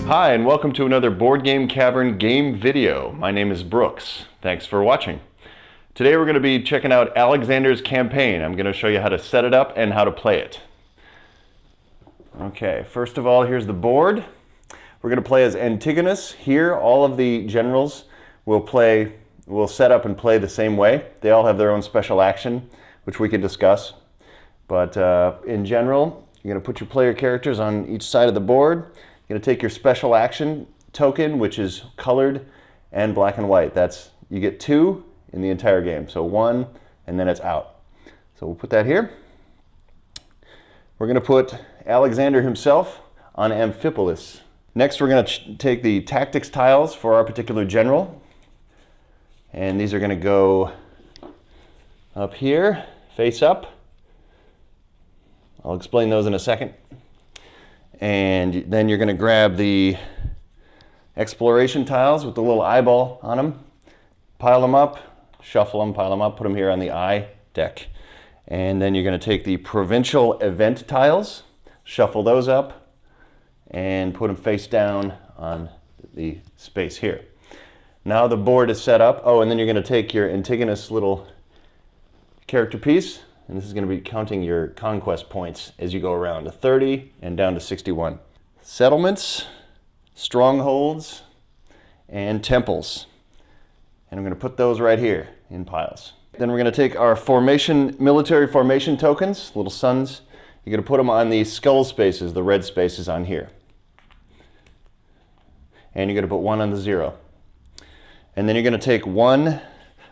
Hi, and welcome to another Board Game Cavern game video. My name is Brooks. Thanks for watching. Today we're going to be checking out Alexander's campaign. I'm going to show you how to set it up and how to play it. Okay, first of all, here's the board. We're going to play as Antigonus. Here, all of the generals will set up and play the same way. They all have their own special action, which we can discuss. But in general, you're going to put your player characters on each side of the board. You're going to take your special action token, which is colored and black and white. You get 2 in the entire game. So 1, and then it's out. So we'll put that here. We're going to put Alexander himself on Amphipolis. Next, we're going to take the tactics tiles for our particular general. And these are going to go up here, face up. I'll explain those in a second. And then you're going to grab the exploration tiles with the little eyeball on them, pile them up, shuffle them, pile them up, put them here on the eye deck. And then you're going to take the provincial event tiles, shuffle those up, and put them face down on the space here. Now the board is set up. Oh, and then you're going to take your Antigonus little character piece, and this is going to be counting your conquest points as you go around to 30 and down to 61. Settlements, strongholds, and temples. And I'm going to put those right here in piles. Then we're going to take our military formation tokens, little suns. You're going to put them on the skull spaces, the red spaces on here. And you're going to put 1 on the 0. And then you're going to take 1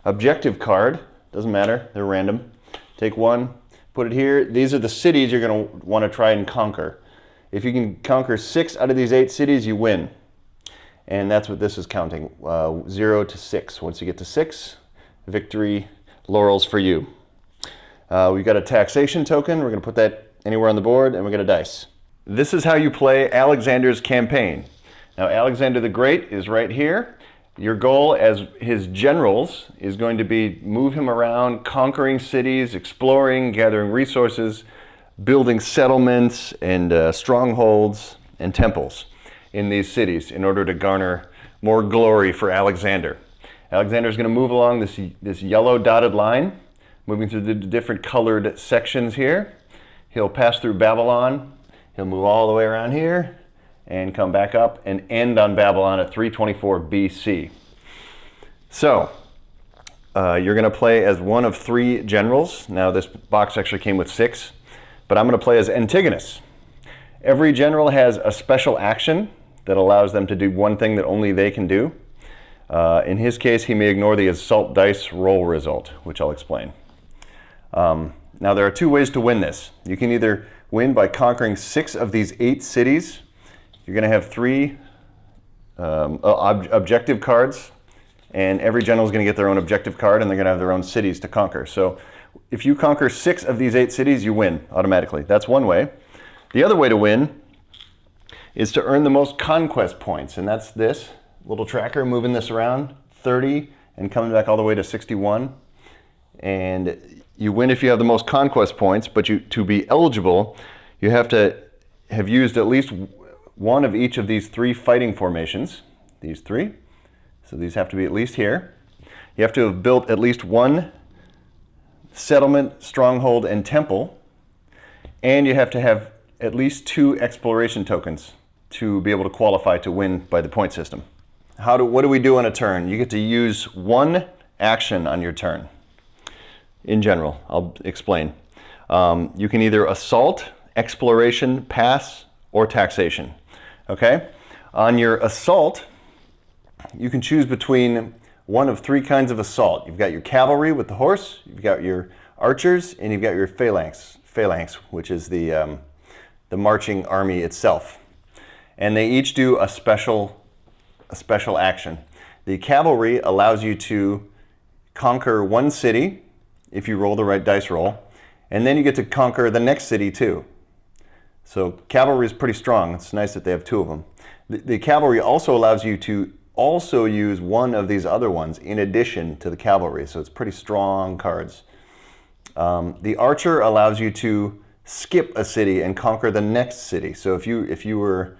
objective card. Doesn't matter, they're random. Take 1, put it here. These are the cities you're going to want to try and conquer. If you can conquer 6 out of these 8 cities, you win. And that's what this is counting, 0 to 6. Once you get to 6, victory, laurels for you. We've got a taxation token. We're going to put that anywhere on the board, and we got a dice. This is how you play Alexander's campaign. Now, Alexander the Great is right here. Your goal as his generals is going to be move him around, conquering cities, exploring, gathering resources, building settlements and strongholds and temples in these cities in order to garner more glory for Alexander. Alexander is going to move along this yellow dotted line, moving through the different colored sections here. He'll pass through Babylon. He'll move all the way around here and come back up and end on Babylon at 324 BC. So, you're going to play as one of 3 generals. Now, this box actually came with 6, but I'm going to play as Antigonus. Every general has a special action that allows them to do one thing that only they can do. In his case, he may ignore the assault dice roll result, which I'll explain. Now, there are 2 ways to win this. You can either win by conquering 6 of these 8 cities. You're going to have 3 objective cards, and every general is going to get their own objective card, and they're going to have their own cities to conquer. So if you conquer 6 of these 8 cities, you win automatically. That's one way. The other way to win is to earn the most conquest points, and that's this little tracker, moving this around, 30, and coming back all the way to 61. And you win if you have the most conquest points, but to be eligible, you have to have used at least 1 of each of these 3 fighting formations, these 3. So these have to be at least here. You have to have built at least 1 settlement, stronghold, and temple. And you have to have at least 2 exploration tokens to be able to qualify to win by the point system. What do we do on a turn? You get to use 1 action on your turn. In general, I'll explain. You can either assault, exploration, pass, or taxation. Okay? On your assault, you can choose between one of 3 kinds of assault. You've got your cavalry with the horse, you've got your archers, and you've got your phalanx, which is the marching army itself. And they each do a special action. The cavalry allows you to conquer 1 city if you roll the right dice roll, and then you get to conquer the next city too. So cavalry is pretty strong. It's nice that they have 2 of them. The cavalry also allows you to also use 1 of these other ones in addition to the cavalry, so it's pretty strong cards. The archer allows you to skip a city and conquer the next city. So if you were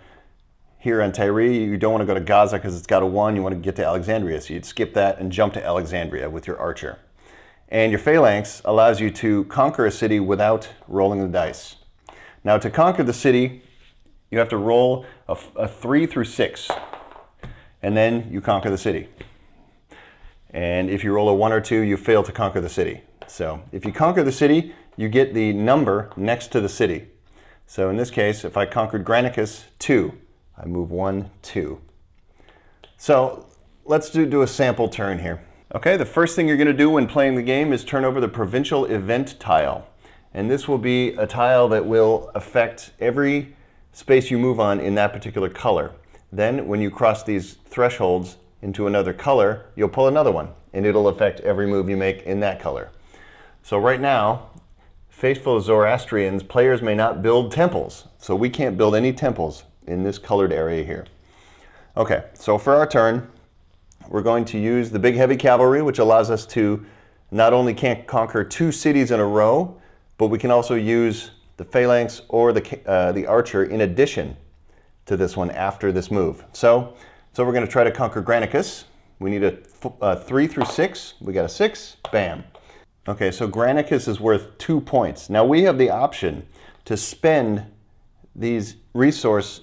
here on Tyre, you don't want to go to Gaza because it's got a 1, you want to get to Alexandria. So you'd skip that and jump to Alexandria with your archer. And your phalanx allows you to conquer a city without rolling the dice. Now to conquer the city, you have to roll a 3 through 6, and then you conquer the city. And if you roll a 1 or 2, you fail to conquer the city. So if you conquer the city, you get the number next to the city. So in this case, if I conquered Granicus 2, I move 1, 2. So let's do a sample turn here. Okay, the first thing you're going to do when playing the game is turn over the provincial event tile. And this will be a tile that will affect every space you move on in that particular color. Then when you cross these thresholds into another color, you'll pull another one, and it'll affect every move you make in that color. So right now, faithful Zoroastrians, players may not build temples. So we can't build any temples in this colored area here. Okay, so for our turn, we're going to use the big heavy cavalry, which allows us to not only can't conquer 2 cities in a row, but we can also use the phalanx or the archer in addition to this one after this move. So we're going to try to conquer Granicus. We need a 3 through 6. We got a 6. Bam. Okay, so Granicus is worth 2 points. Now we have the option to spend these resource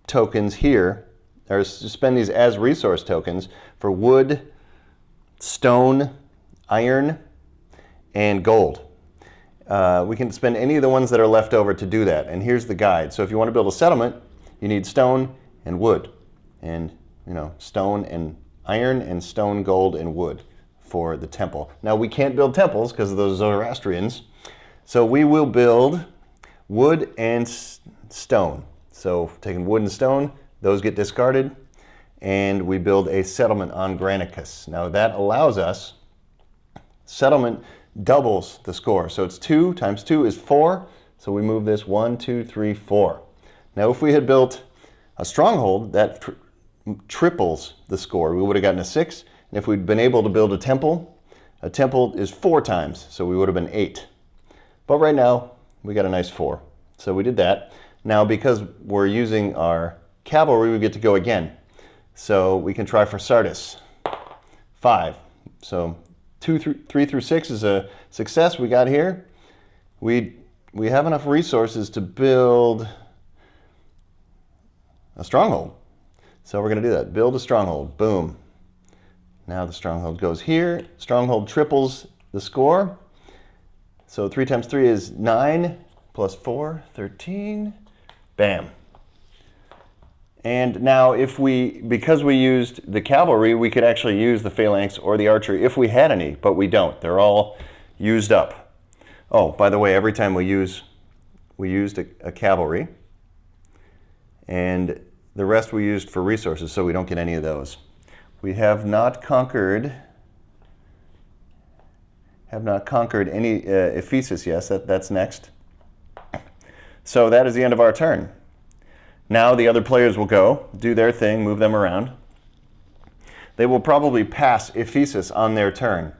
tokens here, or spend these as resource tokens for wood, stone, iron, and gold. We can spend any of the ones that are left over to do that. And here's the guide. So if you want to build a settlement, you need stone and wood, and stone and iron and stone, gold, and wood for the temple. Now we can't build temples because of those Zoroastrians, so we will build wood and stone. So taking wood and stone, those get discarded, and we build a settlement on Granicus. Now that allows us, settlement doubles the score. So it's 2 times 2 is 4, so we move this 1, 2, 3, 4. Now if we had built a stronghold, that triples the score. We would have gotten a 6, and if we'd been able to build a temple is 4 times, so we would have been 8. But right now, we got a nice 4. So we did that. Now because we're using our cavalry, we get to go again. So we can try for Sardis. 5. So 3 through 6 is a success. We got here. We have enough resources to build a stronghold. So we're going to do that. Build a stronghold. Boom. Now the stronghold goes here. Stronghold triples the score. So 3 times 3 is 9 plus 4, 13. Bam. And now because we used the cavalry, we could actually use the phalanx or the archer if we had any, but we don't. They're all used up. Oh, by the way, every time we used a cavalry, and the rest we used for resources, so we don't get any of those. We have not conquered any Ephesus. Yes, that's next. So that is the end of our turn. Now the other players will go, do their thing, move them around. They will probably pass Ephesus on their turn.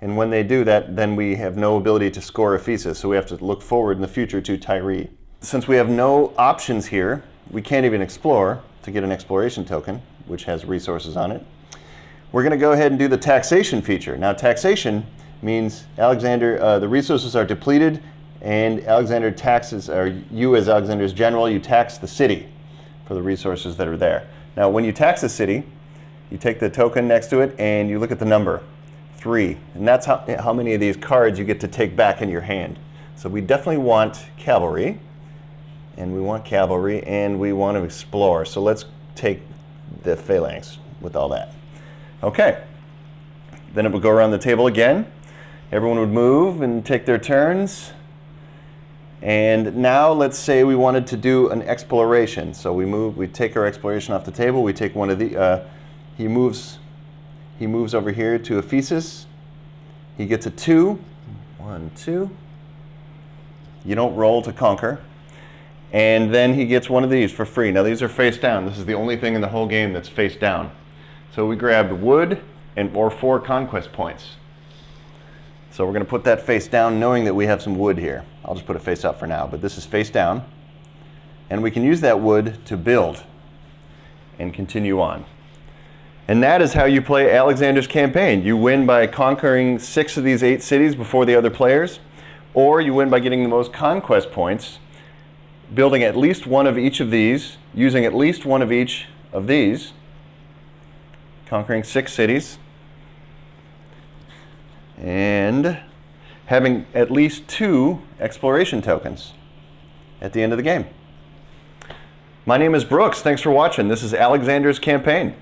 And when they do that, then we have no ability to score Ephesus, so we have to look forward in the future to Tyre. Since we have no options here, we can't even explore to get an exploration token, which has resources on it. We're going to go ahead and do the taxation feature. Now taxation means Alexander, the resources are depleted, and Alexander taxes, or you as Alexander's general, you tax the city for the resources that are there. Now when you tax a city, you take the token next to it and you look at the number, 3. And that's how many of these cards you get to take back in your hand. So we definitely want cavalry, and we want to explore. So let's take the phalanx with all that. Okay, then it would go around the table again. Everyone would move and take their turns. And now let's say we wanted to do an exploration. So we take our exploration off the table. We take one of the, he moves over here to Ephesus. He gets a 2. 1, 2. You don't roll to conquer. And then he gets one of these for free. Now these are face down. This is the only thing in the whole game that's face down. So we grabbed wood or 4 conquest points. So we're going to put that face down knowing that we have some wood here. I'll just put it face up for now, but this is face down. And we can use that wood to build and continue on. And that is how you play Alexander's campaign. You win by conquering 6 of these 8 cities before the other players, or you win by getting the most conquest points, building at least one of each of these, using at least one of each of these, conquering 6 cities, and having at least 2 exploration tokens at the end of the game. My name is Brooks. Thanks for watching. This is Alexander's campaign.